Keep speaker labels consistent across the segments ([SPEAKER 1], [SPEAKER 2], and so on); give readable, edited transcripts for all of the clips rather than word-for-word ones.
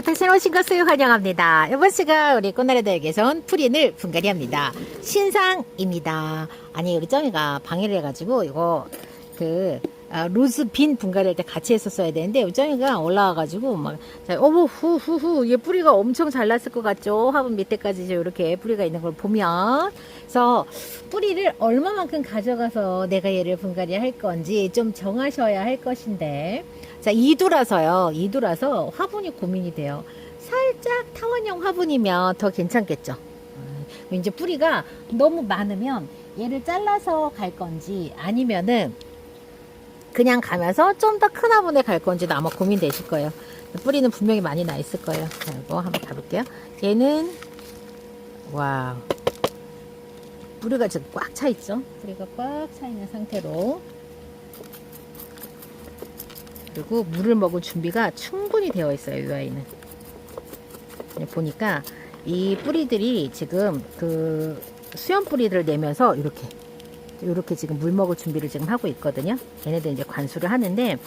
[SPEAKER 1] 밭에 오신 것을 환영합니다. 이번 시간 우리 꽃나라들에게서 온 프린을 분갈이합니다. 신상입니다. 아니 우리 정이가 방해를 해가지고 이거 로즈 빈 분갈이할 때 같이 했었어야 되는데 우리 정이가 올라와가지고 막 어머 후후후 얘 뿌리가 엄청 잘 났을 것 같죠? 화분 밑에까지 이렇게 뿌리가 있는 걸 보면 그래서 뿌리를 얼마만큼 가져가서 내가 얘를 분갈이 할 건지 좀 정하셔야 할 것인데 자, 2두라서요. 2두라서 화분이 고민이 돼요. 살짝 타원형 화분이면 더 괜찮겠죠. 이제 뿌리가 너무 많으면 얘를 잘라서 갈 건지 아니면은 그냥 가면서 좀 더 큰 화분에 갈 건지도 아마 고민되실 거예요. 뿌리는 분명히 많이 나 있을 거예요. 자, 이거 한번 가볼게요. 얘는 와우. 뿌리가 지금 꽉 차 있죠. 뿌리가 꽉 차 있는 상태로 그리고 물을 먹을 준비가 충분히 되어 있어요. 이 아이는 보니까 이 뿌리들이 지금 그 수염 뿌리들을 내면서 이렇게 지금 물 먹을 준비를 지금 하고 있거든요. 얘네들 이제 관수를 하는데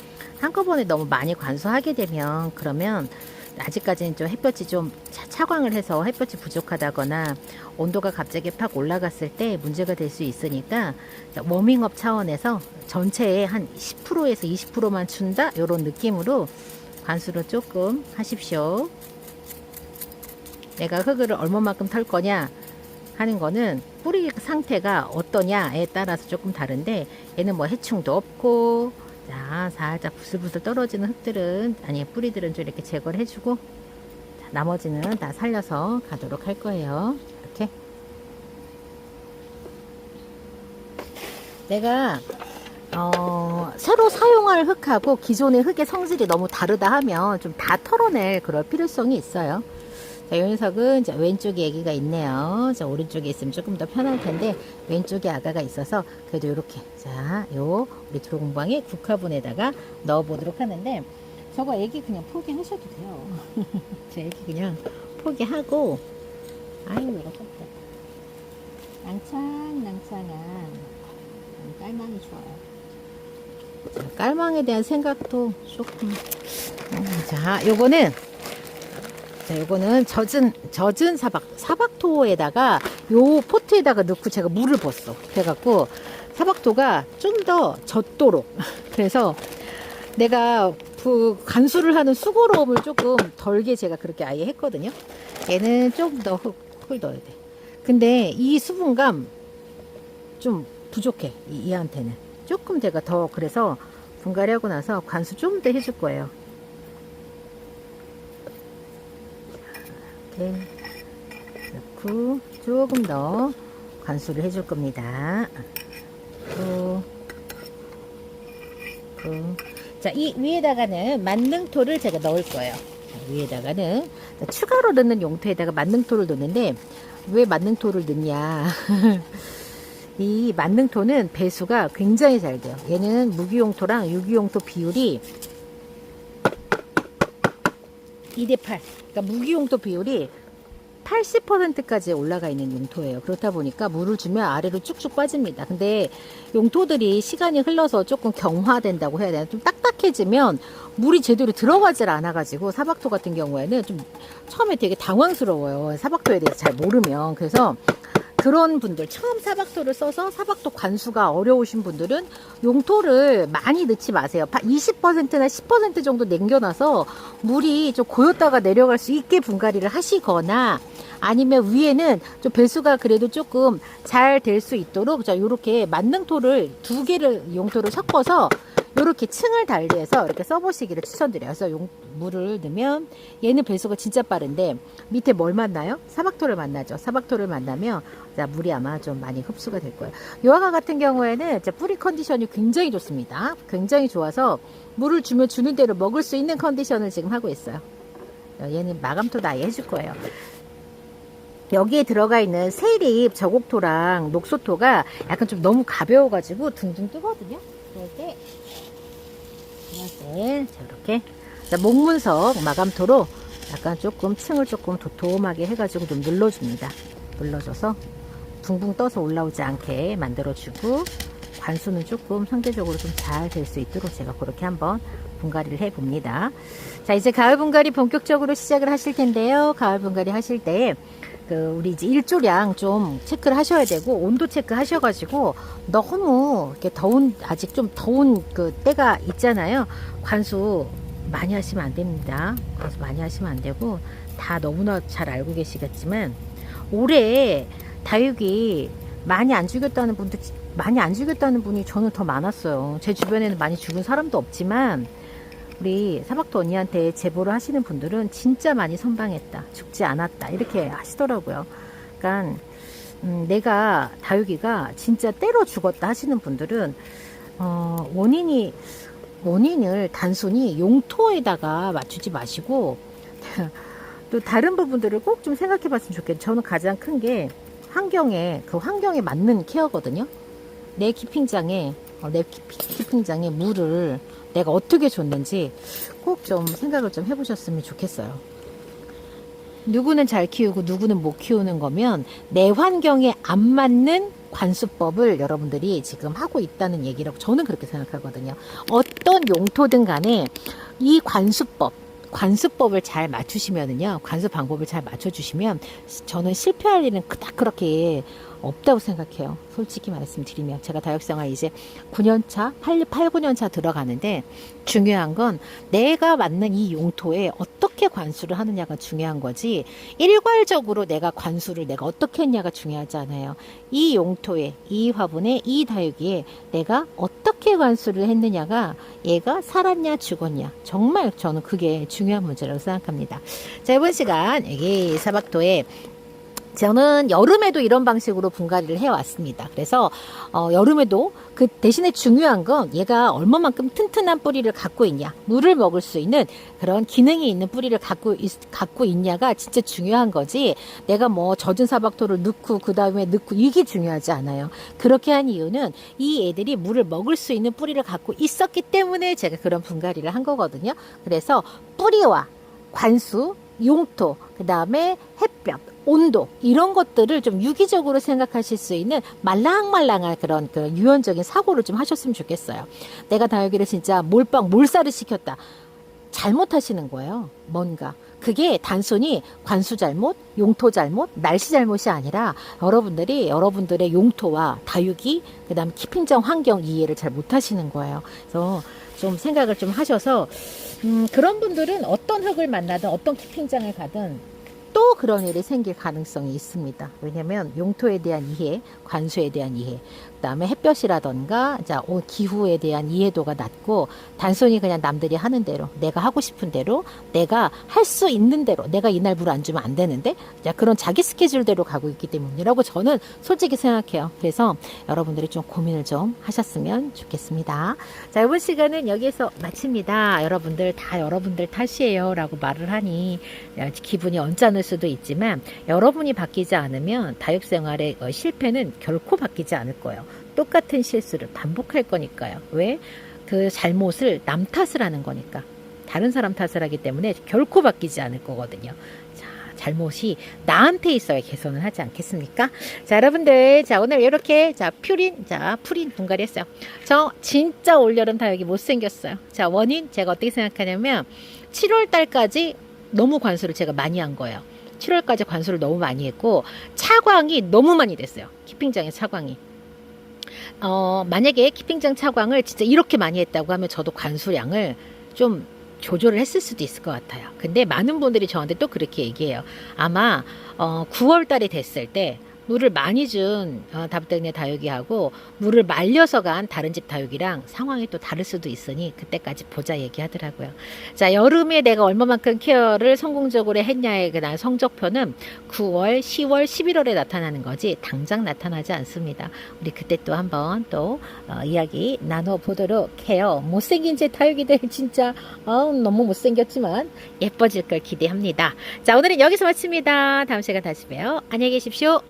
[SPEAKER 1] 한꺼번에 너무 많이 관수하게 되면 그러면 아직까지는 좀 햇볕이 좀 차광을 해서 햇볕이 부족하다거나 온도가 갑자기 팍 올라갔을 때 문제가 될 수 있으니까 워밍업 차원에서 전체에 한 10%에서 20%만 준다 이런 느낌으로 관수를 조금 하십시오. 내가 흙을 얼마만큼 털 거냐 하는 거는 뿌리 상태가 어떠냐에 따라서 조금 다른데 얘는 뭐 해충도 없고 자 살짝 부슬부슬 떨어지는 흙들은 아니 뿌리들은 좀 이렇게 제거를 해주고 자, 나머지는 다 살려서 가도록 할 거예요. 이렇게 내가 새로 사용할 흙하고 기존의 흙의 성질이 너무 다르다 하면 좀 다 털어낼 그럴 필요성이 있어요. 자, 이 녀석은 자, 왼쪽에 아기가 있네요. 자, 오른쪽에 있으면 조금 더 편할 텐데 왼쪽에 아가가 있어서 그래도 이렇게 자, 우리 드로공방의 국화분에다가 넣어 보도록 하는데 저거 애기 그냥 포기하셔도 돼요. 저 애기 그냥 포기하고 아이고 이렇게 낭창낭창한 깔망이 좋아요. 자, 깔망에 대한 생각도 조금 자, 요거는 젖은 사박토에다가 요 포트에다가 넣고 제가 물을 붓어. 그래갖고 사박토가 좀 더 젖도록. 그래서 내가 그 간수를 하는 수고로움을 조금 덜게 제가 그렇게 아예 했거든요. 얘는 좀 더 흙을 넣어야 돼. 근데 이 수분감 좀 부족해. 얘한테는. 조금 제가 더 그래서 분갈이 하고 나서 관수 좀 더 해줄 거예요. 넣고 조금 더 관수를 해줄 겁니다. 자, 이 위에다가는 만능토를 제가 넣을 거예요. 자, 위에다가는 추가로 넣는 용토에다가 만능토를 넣는데 왜 만능토를 넣냐? 이 만능토는 배수가 굉장히 잘 돼요. 얘는 무기용토랑 유기용토 비율이 2대8. 그러니까 무기용토 비율이 80%까지 올라가 있는 용토예요. 그렇다 보니까 물을 주면 아래로 쭉쭉 빠집니다. 근데 용토들이 시간이 흘러서 조금 경화된다고 해야 되나? 좀 딱딱해지면 물이 제대로 들어가질 않아가지고 사박토 같은 경우에는 좀 처음에 되게 당황스러워요. 사박토에 대해서 잘 모르면. 그래서 그런 분들 처음 사박토를 써서 사박토 관수가 어려우신 분들은 용토를 많이 넣지 마세요. 20%나 10% 정도 남겨놔서 물이 좀 고였다가 내려갈 수 있게 분갈이를 하시거나 아니면 위에는 좀 배수가 그래도 조금 잘 될 수 있도록 자 요렇게 만능토를 2개를 용토를 섞어서 요렇게 층을 달리해서 이렇게 써보시기를 추천드려요. 그래서 물을 넣으면 얘는 배수가 진짜 빠른데 밑에 뭘 만나요? 사박토를 만나죠. 사박토를 만나면 자, 물이 아마 좀 많이 흡수가 될 거예요. 요아가 같은 경우에는 뿌리 컨디션이 굉장히 좋습니다. 굉장히 좋아서 물을 주면 주는 대로 먹을 수 있는 컨디션을 지금 하고 있어요. 얘는 마감토도 아예 해줄 거예요. 여기에 들어가 있는 세립 저곡토랑 녹소토가 약간 좀 너무 가벼워가지고 둥둥 뜨거든요. 그럴 때 이렇게 목문석 마감토로 약간 조금 층을 조금 도톰하게 해가지고 좀 눌러줍니다. 눌러줘서 붕붕 떠서 올라오지 않게 만들어주고 관수는 조금 상대적으로 좀 잘 될 수 있도록 제가 그렇게 한번 분갈이를 해봅니다. 자, 이제 가을 분갈이 본격적으로 시작을 하실 텐데요. 가을 분갈이 하실 때 우리 이제 일조량 좀 체크를 하셔야 되고, 온도 체크 하셔가지고, 너무 이렇게 아직 좀 더운 그 때가 있잖아요. 관수 많이 하시면 안 됩니다. 관수 많이 하시면 안 되고, 다 너무나 잘 알고 계시겠지만, 올해 다육이 많이 안 죽였다는 분이 저는 더 많았어요. 제 주변에는 많이 죽은 사람도 없지만, 우리 사박토 언니한테 제보를 하시는 분들은 진짜 많이 선방했다, 죽지 않았다, 이렇게 하시더라고요. 그러니까 내가 다육이가 진짜 때려 죽었다 하시는 분들은 원인을 단순히 용토에다가 맞추지 마시고 또 다른 부분들을 꼭 좀 생각해 봤으면 좋겠어요. 저는 가장 큰 게 환경에 맞는 케어거든요. 내 키핑장에 물을 내가 어떻게 줬는지 꼭 좀 생각을 좀 해보셨으면 좋겠어요. 누구는 잘 키우고 누구는 못 키우는 거면 내 환경에 안 맞는 관수법을 여러분들이 지금 하고 있다는 얘기라고 저는 그렇게 생각하거든요. 어떤 용토든 간에 이 관수법을 잘 맞추시면은요, 관수 방법을 잘 맞춰주시면 저는 실패할 일은 그닥 그렇게 없다고 생각해요. 솔직히 말씀드리면 제가 다육생활 이제 9년차, 8, 9년차 들어가는데 중요한 건 내가 맞는 이 용토에 어떻게 관수를 하느냐가 중요한 거지, 일괄적으로 내가 관수를 내가 어떻게 했냐가 중요하지 않아요. 이 용토에, 이 화분에, 이 다육이에 내가 어떻게 관수를 했느냐가 얘가 살았냐 죽었냐, 정말 저는 그게 중요한 문제라고 생각합니다. 자, 이번 시간 여기 사박토에 저는 여름에도 이런 방식으로 분갈이를 해왔습니다. 그래서 여름에도 그 대신에 중요한 건 얘가 얼마만큼 튼튼한 뿌리를 갖고 있냐, 물을 먹을 수 있는 그런 기능이 있는 뿌리를 갖고 있냐가 진짜 중요한 거지, 내가 뭐 젖은 사박토를 넣고 그 다음에 넣고 이게 중요하지 않아요. 그렇게 한 이유는 이 애들이 물을 먹을 수 있는 뿌리를 갖고 있었기 때문에 제가 그런 분갈이를 한 거거든요. 그래서 뿌리와 관수, 용토, 그 다음에 햇볕, 온도, 이런 것들을 좀 유기적으로 생각하실 수 있는 말랑말랑한 그런 유연적인 사고를 좀 하셨으면 좋겠어요. 내가 다육이를 진짜 몰살을 시켰다, 잘못하시는 거예요. 뭔가 그게 단순히 관수 잘못, 용토 잘못, 날씨 잘못이 아니라 여러분들의 용토와 다육이, 그 다음 키핑장 환경 이해를 잘 못하시는 거예요. 그래서 좀 생각을 좀 하셔서 그런 분들은 어떤 흙을 만나든 어떤 키핑장을 가든 또 그런 일이 생길 가능성이 있습니다. 왜냐면 용토에 대한 이해, 관수에 대한 이해, 그 다음에 햇볕이라던가 기후에 대한 이해도가 낮고, 단순히 그냥 남들이 하는 대로, 내가 하고 싶은 대로, 내가 할 수 있는 대로, 내가 이날 물 안 주면 안 되는데 그런 자기 스케줄대로 가고 있기 때문이라고 저는 솔직히 생각해요. 그래서 여러분들이 좀 고민을 좀 하셨으면 좋겠습니다. 자, 이번 시간은 여기에서 마칩니다. 여러분들 탓이에요 라고 말을 하니 기분이 언짢을 수도 있지만, 여러분이 바뀌지 않으면 다육생활의 실패는 결코 바뀌지 않을 거예요. 똑같은 실수를 반복할 거니까요. 왜? 그 잘못을 남 탓을 하는 거니까. 다른 사람 탓을 하기 때문에 결코 바뀌지 않을 거거든요. 자, 잘못이 나한테 있어야 개선을 하지 않겠습니까? 자, 여러분들, 오늘 이렇게 푸린 분갈이 했어요. 저 진짜 올여름 다육이 못생겼어요. 자, 원인 제가 어떻게 생각하냐면 7월 달까지 너무 관수를 제가 많이 한 거예요. 7월까지 관수를 너무 많이 했고 차광이 너무 많이 됐어요. 키핑장의 차광이. 만약에 키핑장 차광을 진짜 이렇게 많이 했다고 하면 저도 관수량을 좀 조절을 했을 수도 있을 것 같아요. 근데 많은 분들이 저한테 또 그렇게 얘기해요. 아마 9월 달이 됐을 때 물을 많이 준 다부땡네 다육이하고 물을 말려서 간 다른 집 다육이랑 상황이 또 다를 수도 있으니 그때까지 보자 얘기하더라고요. 자, 여름에 내가 얼마만큼 케어를 성공적으로 했냐의 그 성적표는 9월, 10월, 11월에 나타나는 거지 당장 나타나지 않습니다. 우리 그때 또 한번 또 이야기 나눠보도록 해요. 못생긴 제 다육이들 진짜 너무 못생겼지만 예뻐질 걸 기대합니다. 자, 오늘은 여기서 마칩니다. 다음 시간 다시 봬요. 안녕히 계십시오.